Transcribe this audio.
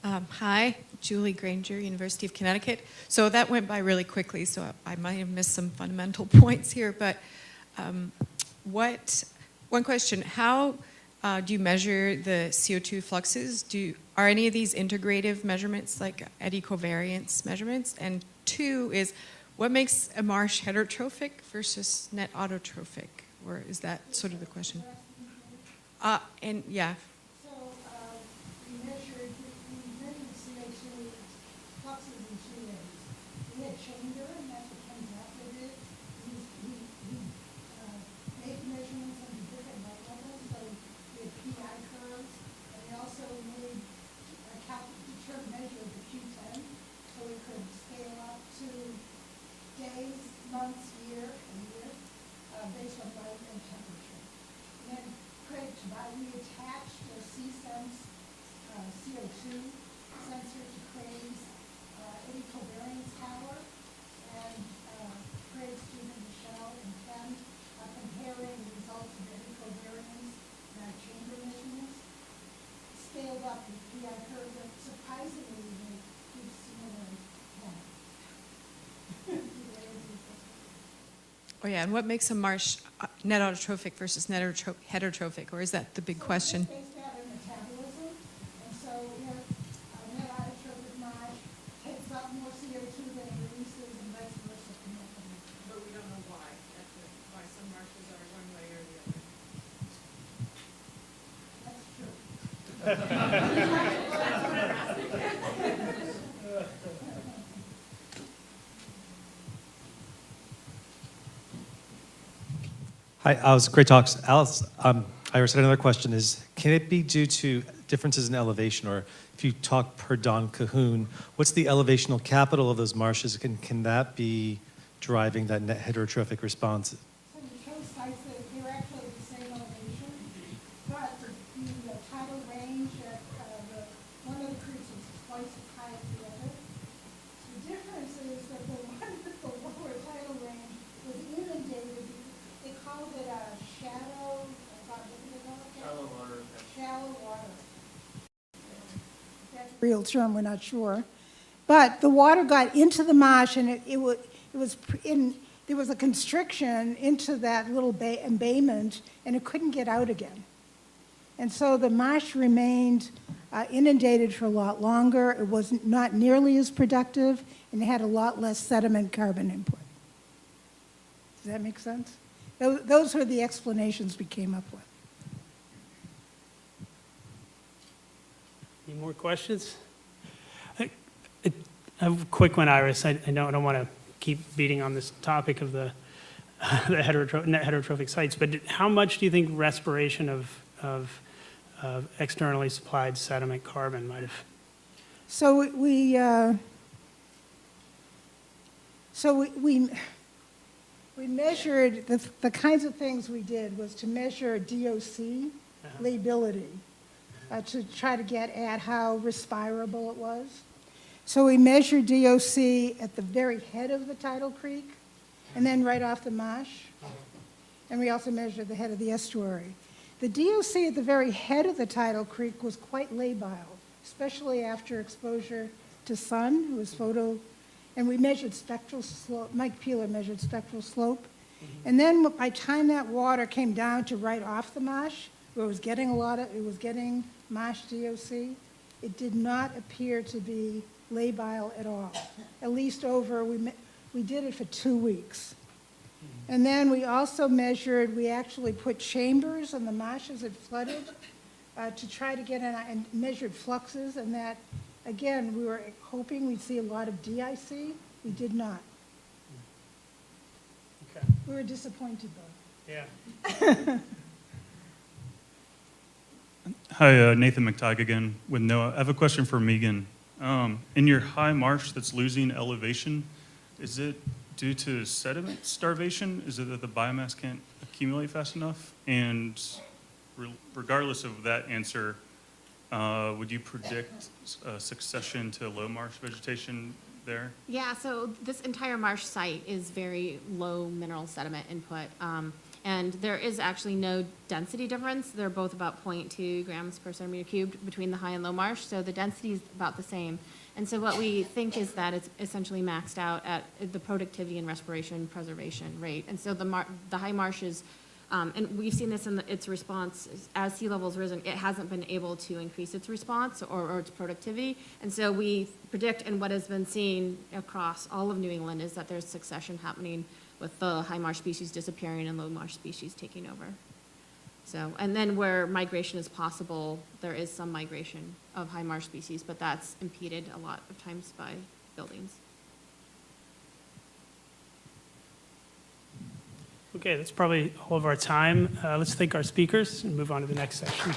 Hi, Julie Granger, University of Connecticut. So that went by really quickly, so I might have missed some fundamental points here, but one question, how do you measure the CO2 fluxes? Are any of these integrative measurements like eddy covariance measurements? And two is, what makes a marsh heterotrophic versus net autotrophic? Or is that sort of the question? And yeah. We measured the CO2 fluxes in 2 ways. We had chamber, and that's what comes after it. We made measurements under different light levels, so we had PI curves, and we also made a measure of the Q10, so we could scale up to days, months, year, based on light and temperature. And then we attached a C-Sense CO2 sensor to Craig's eddy covariance tower, and Craig's student Michelle and Ken are comparing the results of eddy covariance and our chamber measurements, scaled up with PI curves, and surprisingly they give similar paths. Oh yeah, and what makes a marsh net autotrophic versus net heterotrophic, or is that the big question? It's based out of metabolism, and so a net autotrophic marsh takes up more CO2 than it releases, and vice versa. But we don't know why. That's why some marshes are one way or the other. That's true. Hi, was great talks. Alice, Iris, another question is, can it be due to differences in elevation, or if you talk per Don Cahoon, what's the elevational capital of those marshes? Can that be driving that net heterotrophic response? So you show sites that they're actually the same elevation, but the tidal range at one of the creeks is twice as high as the other. The difference is that the one with the lower tidal range was inundated. They called it a shallow water. Shallow water. That's a real term, we're not sure. But the water got into the marsh, and there was a constriction into that little embayment, and it couldn't get out again. And so the marsh remained inundated for a lot longer. It was not nearly as productive, and it had a lot less sediment carbon input. Does that make sense? Those were the explanations we came up with. Any more questions? I have a quick one, Iris. I don't want to keep beating on this topic of the net heterotrophic sites, but how much do you think respiration of externally supplied sediment carbon might have? So we measured, the kinds of things we did was to measure DOC lability, to try to get at how respirable it was. So we measured DOC at the very head of the tidal creek, and then right off the marsh. And we also measured the head of the estuary. The DOC at the very head of the tidal creek was quite labile, especially after exposure to sun. It was and we measured spectral slope. Mike Peeler measured spectral slope. And then by the time that water came down to right off the marsh, where it was getting marsh DOC, it did not appear to be labile at all. At least we did it for 2 weeks. And then we also we actually put chambers on the marshes that flooded to try to get and measured fluxes, and that, again, we were hoping we'd see a lot of DIC. We did not. Okay. We were disappointed, though. Yeah. Hi, Nathan McTighe again with NOAA. I have a question for Megan. In your high marsh that's losing elevation, is it due to sediment starvation? Is it that the biomass can't accumulate fast enough? And regardless of that answer, would you predict a succession to low marsh vegetation there? Yeah, so this entire marsh site is very low mineral sediment input. And there is actually no density difference. They're both about 0.2 grams per centimeter cubed between the high and low marsh, so the density is about the same. And so what we think is that it's essentially maxed out at the productivity and respiration preservation rate. And so the high marshes, and we've seen this in its response, as sea level's risen, it hasn't been able to increase its response or its productivity. And so we predict, and what has been seen across all of New England, is that there's succession happening with the high marsh species disappearing and low marsh species taking over. So, and then where migration is possible, there is some migration of high marsh species, but that's impeded a lot of times by buildings. Okay, that's probably all of our time. Let's thank our speakers and move on to the next section.